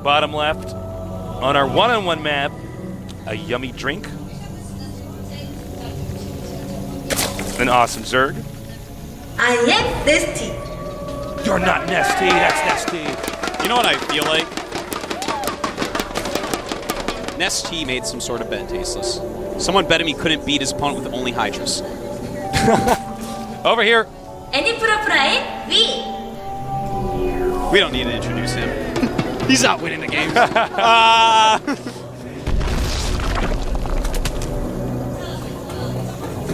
bottom left. On our one-on-one map, a yummy drink. An awesome Zerg. I am NesTea. You're not NesTea, that's NesTea. You know what I feel like? NesTea made some sort of bet tasteless. Someone bet him he couldn't beat his opponent with only Hydras. Over here. anypro 프라임 V. We don't need to introduce him. He's not winning the game.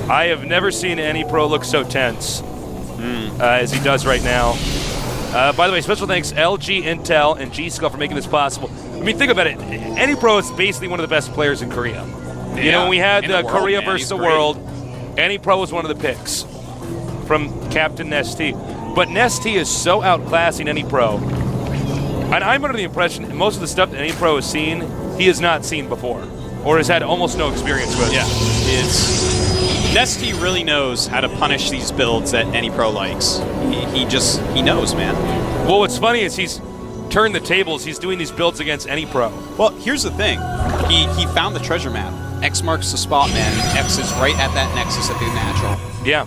I have never seen any pro look so tense as he does right now. By the way, special thanks LG, Intel, and G-Skull for making this possible. I mean, think about it. Any pro is basically one of the best players in Korea. Yeah, you know, when we had the Korea world, versus the world, Any Pro was one of the picks from Captain NesTea. But NesTea is so outclassing Any Pro. And I'm under the impression most of the stuff that Any Pro has seen, he has not seen before, or has had almost no experience with. Yeah, NesTea really knows how to punish these builds that Any Pro likes. He knows, man. Well, what's funny is he's turned the tables. He's doing these builds against Any Pro. Well, here's the thing. He found the treasure map. X marks the spot, man. X is right at that nexus at the natural. Yeah.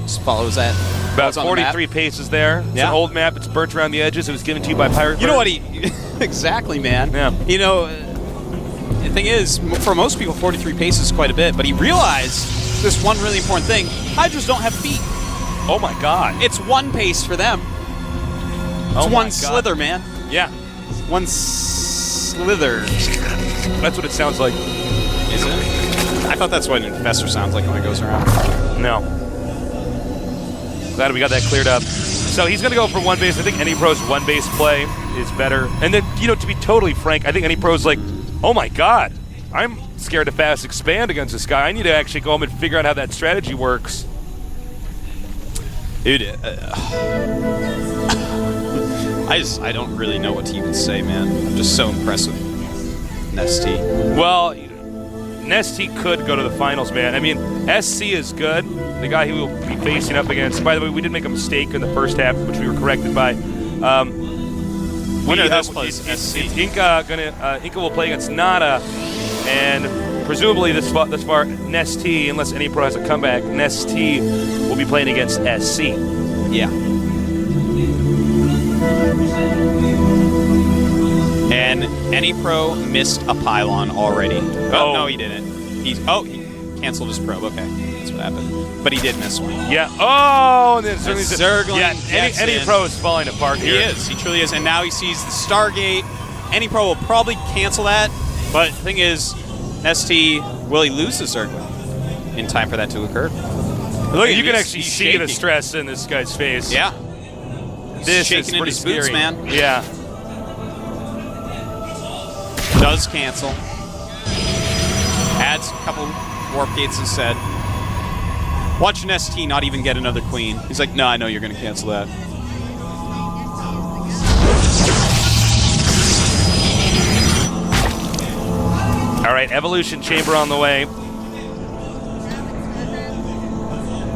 Just follows that. About 43 paces there. It's an old map. It's burnt around the edges. It was given to you by Pirate You know Bird. what exactly, man. Yeah. You know, the thing is, for most people, 43 paces is quite a bit, but he realized this one really important thing. Hydras don't have feet. Oh, my God. It's one pace for them. It's one slither, man. Yeah. One slither. That's what it sounds like. Is it? I thought that's what an infestor sounds like when it goes around. No. Glad we got that cleared up. So he's going to go for one base. I think Any Pro's one base play is better. And then, you know, to be totally frank, I think Any Pro's like, oh my God, I'm scared to fast expand against this guy. I need to actually go home and figure out how that strategy works. Dude, I don't really know what to even say, man. I'm just so impressed with NesTea. Well, NesTea could go to the finals, man. I mean, SC is good. The guy who will be facing up against. By the way, we did make a mistake in the first half, which we were corrected by. Winner of this place, SC. Inca will play against Nada, and presumably this far, NesTea, unless Any Pro has a comeback, NesTea will be playing against SC. Yeah. And Any Pro missed a pylon already. Oh, no, he didn't. He canceled his probe. Okay, that's what happened. But he did miss one. Yeah. Oh, and then Zergling. Yeah, Any Pro is falling apart here. He is. He truly is. And now he sees the Stargate. Any Pro will probably cancel that. But the thing is, NesTea, will he lose the Zergling in time for that to occur? Look, you can actually see the stress in this guy's face. Yeah. This shaking is pretty in his boots, scary. man. Yeah. Does cancel. Adds a couple warp gates instead. Watch NesTea not even get another queen. He's like, no, I know you're going to cancel that. All right, Evolution Chamber on the way.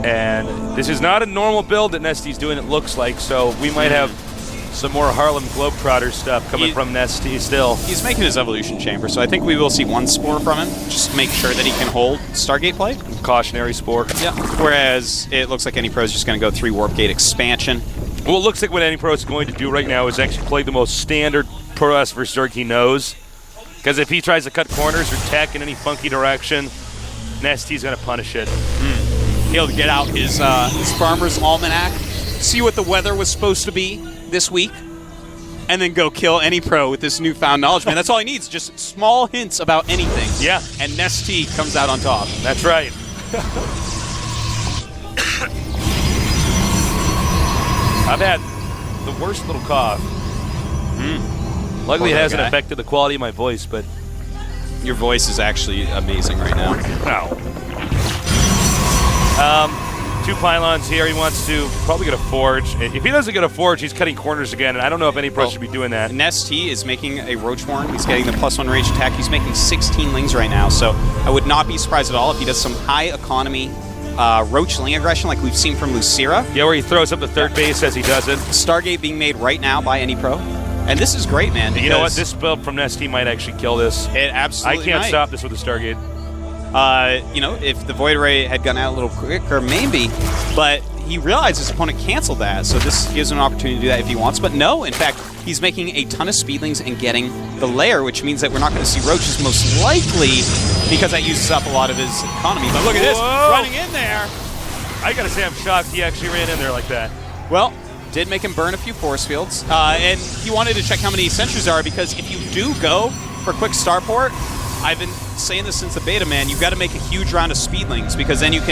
And this is not a normal build that NesTea's doing, it looks like, so we might have some more Harlem Globetrotter stuff coming from NesTea still. He's making his Evolution Chamber, so I think we will see one Spore from him, just to make sure that he can hold Stargate play. Cautionary Spore. Yeah. Whereas it looks like Any Pro is just going to go 3 Warp Gate expansion. Well, it looks like what Any Pro is going to do right now is actually play the most standard Pro-S versus Zerg he knows. Because if he tries to cut corners or tech in any funky direction, NesTea's going to punish it. He'll get out his Farmer's Almanac, see what the weather was supposed to be this week, and then go kill Any Pro with this newfound knowledge, man. That's all he needs, just small hints about anything. Yeah. And NesTea comes out on top. That's right. I've had the worst little cough. Luckily, it hasn't affected the quality of my voice, but... Your voice is actually amazing right now. Wow. 2 pylons here. He wants to probably get a forge. If he doesn't get a forge, he's cutting corners again, and I don't know if Any Pro should be doing that. NesTea is making a Roach Horn. He's getting the +1 range attack. He's making 16 lings right now, so I would not be surprised at all if he does some high economy Roach ling aggression like we've seen from Lucira. Yeah, where he throws up the third base as he does it. Stargate being made right now by Any Pro. And this is great, man. You know what? This build from NesTea might actually kill this. It absolutely I can't might. stop this with a Stargate. You know, if the Void Ray had gone out a little quicker, maybe. But he realized his opponent canceled that, so this gives him an opportunity to do that if he wants. But no, in fact, he's making a ton of speedlings and getting the lair, which means that we're not going to see roaches most likely, because that uses up a lot of his economy. But look at this, running in there. I gotta say, I'm shocked he actually ran in there like that. Well, did make him burn a few force fields, and he wanted to check how many sentries there are, because if you do go for a quick starport, I've been saying this since the beta, man, you've got to make a huge round of speedlings, because then your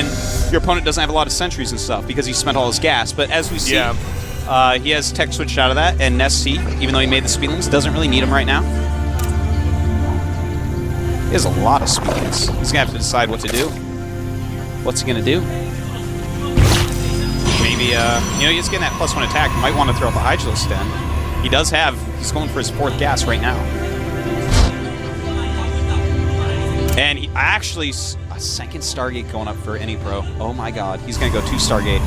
opponent doesn't have a lot of sentries and stuff, because he spent all his gas. But as we see, he has tech switched out of that, and NesTea, even though he made the speedlings, doesn't really need them right now. He has a lot of speedlings. He's going to have to decide what to do. What's he going to do? Maybe, you know, he's getting that +1 attack. He might want to throw up a Hydralisk Den. He's going for his 4th gas right now. And he actually, a 2nd Stargate going up for anypro. Oh my god, he's going to go 2 Stargate.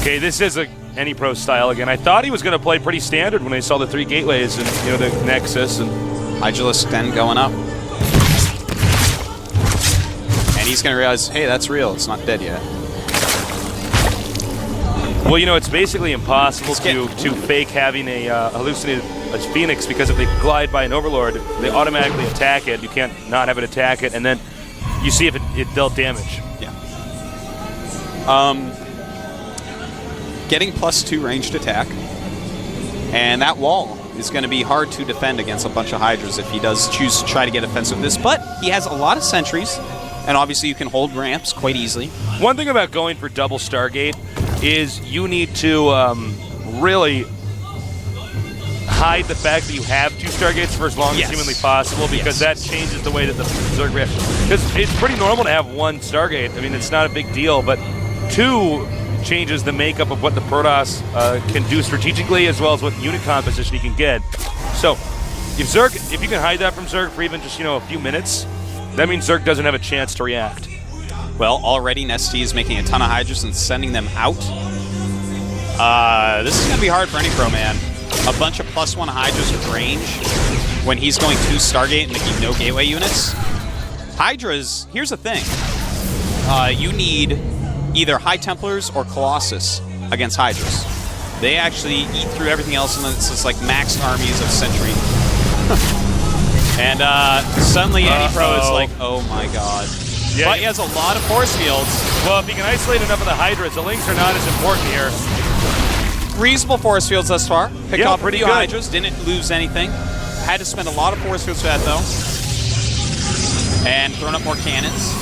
Okay, this is a anypro style again. I thought he was going to play pretty standard when I saw the 3 gateways and, you know, the Nexus. And Hydralisk Den going up. And he's going to realize, hey, that's real. It's not dead yet. Well, you know, it's basically impossible to fake having a hallucinated Phoenix, because if they glide by an Overlord, they automatically attack it. You can't not have it attack it, and then you see if it dealt damage. Yeah. Getting +2 ranged attack, and that wall is going to be hard to defend against a bunch of Hydras if he does choose to try to get offensive with this. But he has a lot of sentries, and obviously you can hold ramps quite easily. One thing about going for double Stargate is you need to really hide the fact that you have 2 Stargates for as long as humanly possible, because that changes the way that the Zerg reacts. Because it's pretty normal to have 1 Stargate. I mean, it's not a big deal, but 2 changes the makeup of what the Protoss can do strategically, as well as what unit composition he can get. So, if you can hide that from Zerg for even just, you know, a few minutes, that means Zerg doesn't have a chance to react. Well, already NesTea is making a ton of Hydras and sending them out. This is going to be hard for anypro, man. A bunch of +1 Hydras with range when he's going 2 Stargate and making no gateway units. Hydras, here's the thing. You need either High Templars or Colossus against Hydras. They actually eat through everything else, and it's just like maxed armies of Sentry. And suddenly anypro is like, oh my god. Yeah, but he has a lot of force fields. Well, if he can isolate enough of the Hydras, the links are not as important here. Reasonable force fields thus far. Picked off pretty a few good. Hydras, didn't lose anything. Had to spend a lot of force fields for that, though. And throwing up more cannons.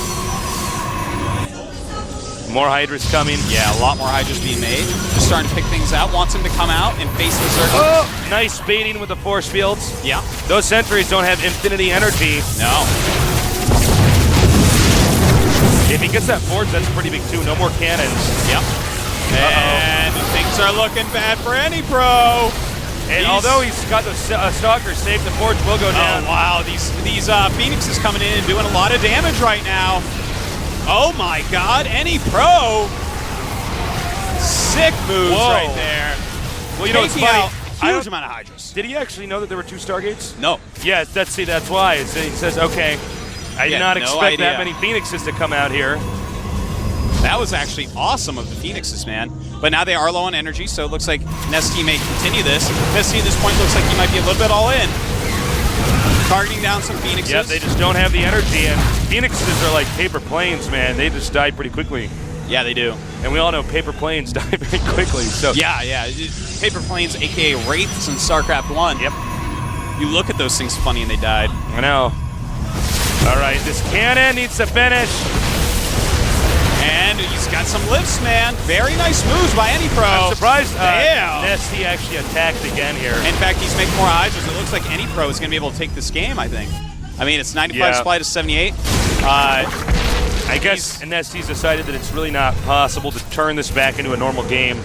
More Hydras coming. Yeah, a lot more Hydras being made. Just starting to pick things out. Wants him to come out and face the circle. Oh, nice baiting with the force fields. Yeah. Those sentries don't have infinity energy. No. If he gets that forge, that's pretty big too. No more cannons. Yep. And things are looking bad for anypro. And although he's got the Stalker safe, the forge will go down. Oh, wow. These Phoenixes coming in and doing a lot of damage right now. Oh, my God. anypro. Sick moves right there. Well, you know, it's funny. Huge amount of Hydras. Did he actually know that there were 2 Stargates? No. Yes, that's why. He says, okay, I did not expect that many Phoenixes to come out here. That was actually awesome of the Phoenixes, man. But now they are low on energy, so it looks like NesTea may continue this. NesTea at this point looks like he might be a little bit all in. Targeting down some Phoenixes. Yeah, they just don't have the energy, and Phoenixes are like paper planes, man. They just die pretty quickly. Yeah, they do. And we all know paper planes die very quickly. So yeah. Paper planes, aka Wraiths in StarCraft 1. Yep. You look at those things funny and they died. I know. All right, this cannon needs to finish. And he's got some lifts, man. Very nice moves by anypro. I'm surprised Damn. NesTea actually attacked again here. In fact, he's making more Hydras. It looks like anypro is going to be able to take this game, I think. I mean, it's 95 supply to 78. I guess NesTea's decided that it's really not possible to turn this back into a normal game.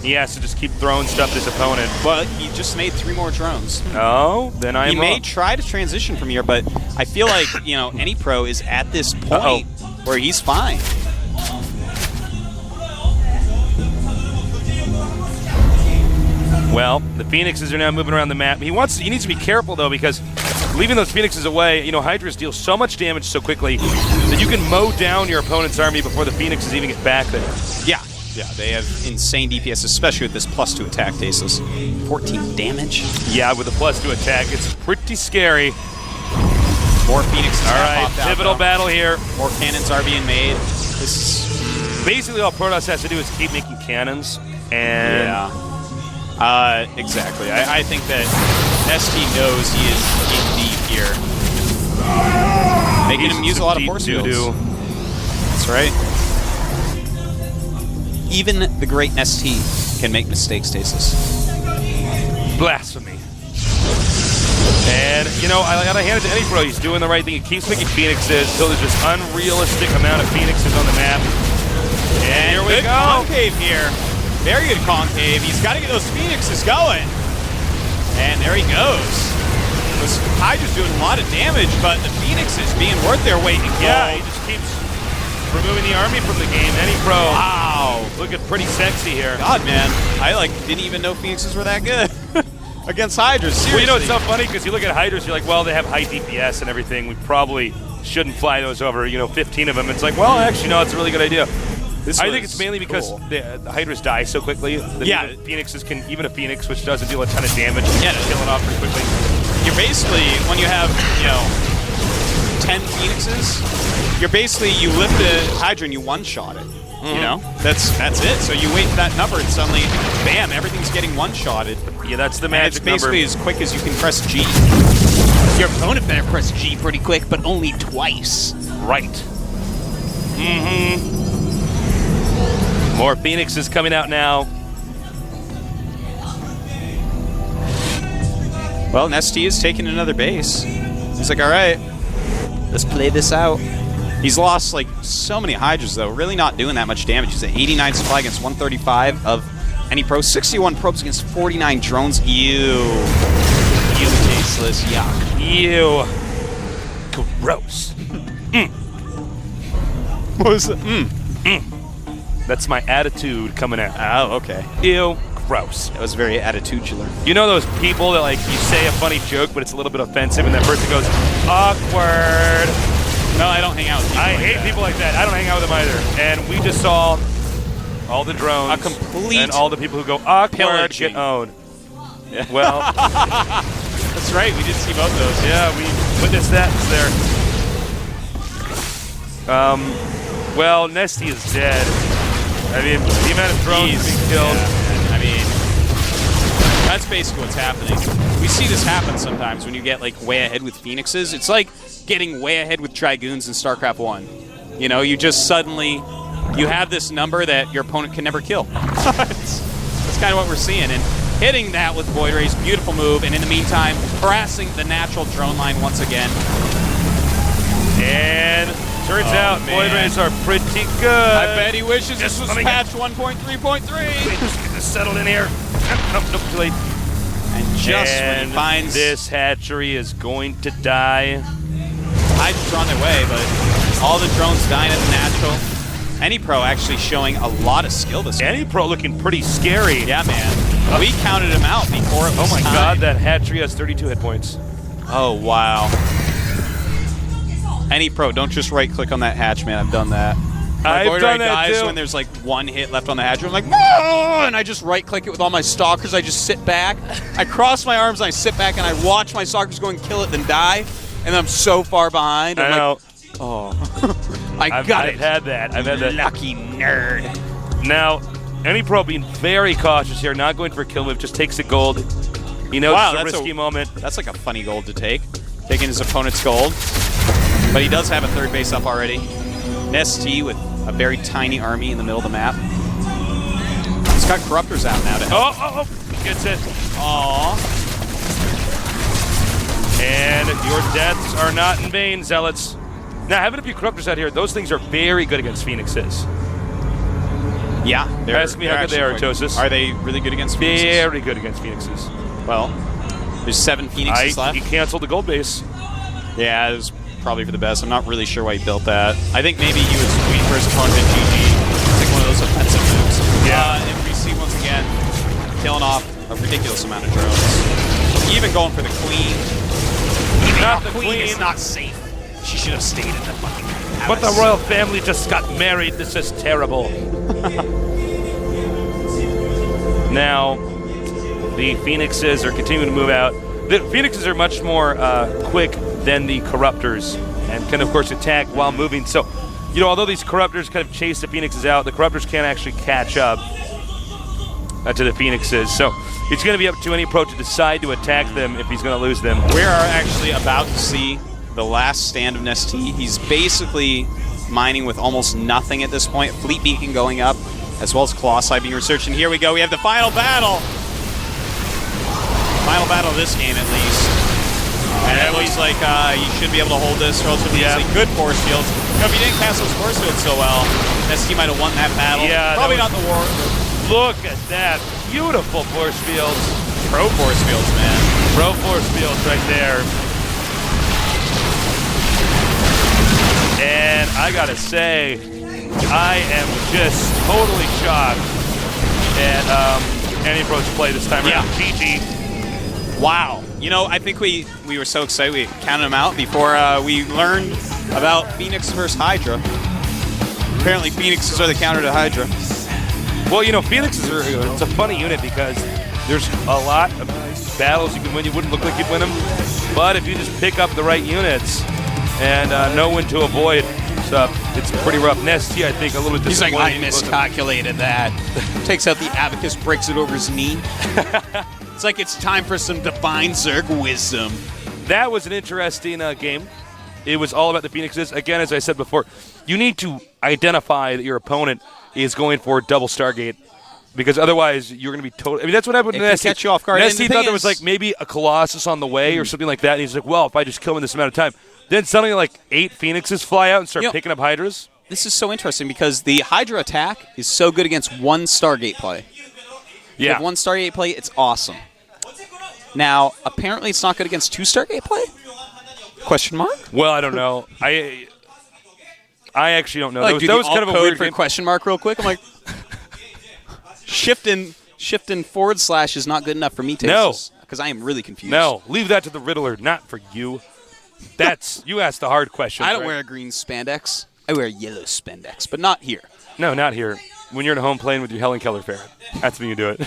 He has to just keep throwing stuff at his opponent. Well, he just made 3 more drones. Oh, then I'm wrong. He may try to transition from here, but I feel like, you know, anypro is at this point where he's fine. Well, the Phoenixes are now moving around the map. He needs to be careful, though, because leaving those Phoenixes away, Hydras deal so much damage so quickly that you can mow down your opponent's army before the Phoenixes even get back there. Yeah, they have insane DPS, especially with this +2 attack, Daceless. 14 damage. Yeah, with the +2 attack, it's pretty scary. More Phoenixes. All right, pivotal battle here. More cannons are being made. This is basically all Protoss has to do is keep making cannons, and exactly. I think that NesTea knows he is in deep here, making him use a lot of force fields. That's right. Even the great NesTea can make mistakes, Stasis. Blasphemy. And, I gotta hand it to anypro. He's doing the right thing. He keeps making Phoenixes until there's this unrealistic amount of Phoenixes on the map. And here we good go. concave here. Very good concave. He's got to get those Phoenixes going. And there he goes. This Hydra's doing a lot of damage, but the Phoenixes being worth their weight in gold. Yeah, he just keeps removing the army from the game. anypro. Wow. Looking pretty sexy here. God, man. I didn't even know Phoenixes were that good against Hydras. Seriously. Well, it's so funny because you look at Hydras, you're like, well, they have high DPS and everything. We probably shouldn't fly those over, 15 of them. It's like, well, actually, no, it's a really good idea. I think it's mainly because the Hydras die so quickly. That Phoenixes can, even a Phoenix, which doesn't deal a ton of damage, kill it off pretty quickly. You're basically, when you have, 10 Phoenixes, you lift the Hydra and you one-shot it. That's it. So you wait for that number and suddenly, bam, everything's getting one-shotted. Yeah, that's the magic number. It's basically as quick as you can press G. Your opponent better press G pretty quick, but only twice. Right. More Phoenixes coming out now. Well, NesTea is taking another base. He's like, all right, let's play this out. He's lost so many Hydras though, really not doing that much damage. He's at 89 supply against 135 of anypro, 61 probes against 49 drones. Ew, tasteless, yuck. Ew, gross. What was it? That's my attitude coming out. Oh, okay. Ew, gross. That was very attitudinal. You know those people that you say a funny joke, but it's a little bit offensive, and that person goes, awkward. No, I don't hang out with people I hate people like that. I don't hang out with them either. And we just saw all the drones. A complete and all the people who go awkward pillaging. get owned. Yeah. Well, that's right. We did see both those. Yeah, we witnessed that there. Well, NesTea is dead. I mean, the amount of drones being killed. Yeah, I mean, that's basically what's happening. We see this happen sometimes when you get way ahead with Phoenixes. It's like getting way ahead with Dragoons in StarCraft 1. You just suddenly, you have this number that your opponent can never kill. That's kind of what we're seeing. And hitting that with Void Rays, beautiful move. And in the meantime, harassing the natural drone line once again. And turns out Void Rays are pretty good. I bet he wishes this was patch 1.3.3. Just get this settled in here. Nope, too late. And just when he finds this hatchery is going to die. Hydra's on their way, but all the drones dying at the natural. anypro actually showing a lot of skill this game. anypro looking pretty scary. Yeah, man. We counted him out before it was Oh my time. god, that hatchery has 32 hit points. Oh, wow. anypro, don't just right-click on that hatch, man. I've done that. I've done that guys too. When there's one hit left on the hatch, I'm like, "Whoa!" And I just right-click it with all my stalkers. I just sit back. I cross my arms, and I sit back, and I watch my stalkers go and kill it, then die. And I'm so far behind. I'm know. oh. I've had that. I've had that. Lucky nerd. Now, anypro being very cautious here, not going for a kill move, just takes a gold. He knows it's a risky moment. That's a funny gold to take. Taking his opponent's gold. But he does have a third base up already. NesTea with a very tiny army in the middle of the map. He's got Corruptors out now to help. Oh, he gets it. Aww. And your deaths are not in vain, Zealots. Now, having a few Corruptors out here, those things are very good against Phoenixes. Yeah. Ask me how good they are, Tosis. Are they really good against Phoenixes? Very good against Phoenixes. Well, there's 7 Phoenixes left. He canceled the gold base. Yeah, it was probably for the best. I'm not really sure why he built that. I think maybe he was waiting for his opponent at GG. It's like one of those offensive moves. Yeah. And we see once again, killing off a ridiculous amount of drones. Even going for the queen. Even Not the the queen is queen. not safe. She should have stayed in the fucking palace. But the royal family just got married. This is terrible. Now, the Phoenixes are continuing to move out. The Phoenixes are much more quick than the Corruptors and can, of course, attack while moving. So, although these Corruptors kind of chase the Phoenixes out, the Corruptors can't actually catch up to the Phoenixes. So, it's going to be up to anypro to decide to attack them if he's going to lose them. We are actually about to see the last stand of NesTea. He's basically mining with almost nothing at this point. Fleet Beacon going up, as well as Colossi being researched. And here we go. We have the final battle. Final battle of this game, at least. And it looks like you should be able to hold this relatively easily. Good force fields. If you didn't cast those force fields so well, NesTea might have won that battle. Yeah, Probably not the war. Look at that. Beautiful force fields. Pro force fields, man. Pro force fields right there. And I gotta say, I am just totally shocked at anypro's play this time around. GG. Wow. I think we were so excited we counted them out before we learned about Phoenix versus Hydra. Apparently Phoenixes are the counter to Hydra. Well, Phoenixes it's a funny unit because there's a lot of battles you can win. You wouldn't look like you'd win them. But if you just pick up the right units and know when to avoid stuff, it's pretty rough. NesTea, I think, a little bit He's like, disappointing. I miscalculated that. Takes out the abacus, breaks it over his knee. It's like it's time for some divine Zerg wisdom. That was an interesting game. It was all about the Phoenixes. Again, as I said before, you need to identify that your opponent is going for double Stargate, because otherwise you're going to be totally. I mean, that's what happened to It can NesTea. catch you off guard. NesTea thought there was like maybe a Colossus on the way or something like that, and he's like, well, if I just kill him in this amount of time. Then suddenly like 8 Phoenixes fly out and start picking up Hydras. This is so interesting because the Hydra attack is so good against one Stargate play. If you have one Stargate play, it's awesome. Now, apparently it's not good against 2 Stargate play? Question mark? Well, I don't know. I actually don't know. Like, that was kind of a weird for game. question mark real quick. I'm like, shifting / is not good enough for me, Tasis. Because I am really confused. No, leave that to the Riddler, not for you. You asked the hard question. I don't wear a green spandex. I wear a yellow spandex, but not here. No, not here. When you're at home playing with your Helen Keller ferret. That's when you do it.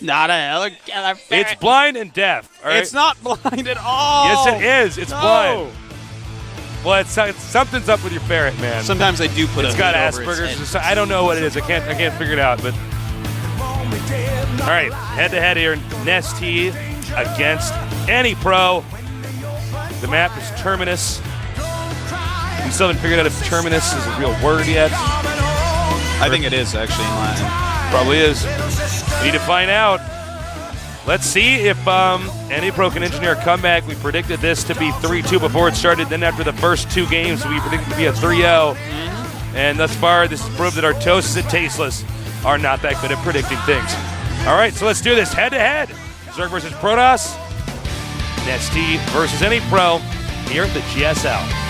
Not a Helen Keller ferret. It's blind and deaf. All right? It's not blind at all. Yes, it is. It's blind. Well, it's something's up with your ferret, man. Sometimes I do put it's got Asperger's. I don't know what it is. I can't figure it out. But all right, head-to-head here. NesTea against anypro. The map is Terminus. We still haven't figured out if Terminus is a real word yet. I think it is, actually, in Latin. Probably is. We need to find out. Let's see if anypro can engineer a comeback. We predicted this to be 3-2 before it started. Then after the first 2 games, we predicted it to be a 3-0. And thus far, this has proved that our Toasts and Tasteless are not that good at predicting things. All right, so let's do this head-to-head. Zerg versus Protoss. NesTea versus anypro here at the GSL.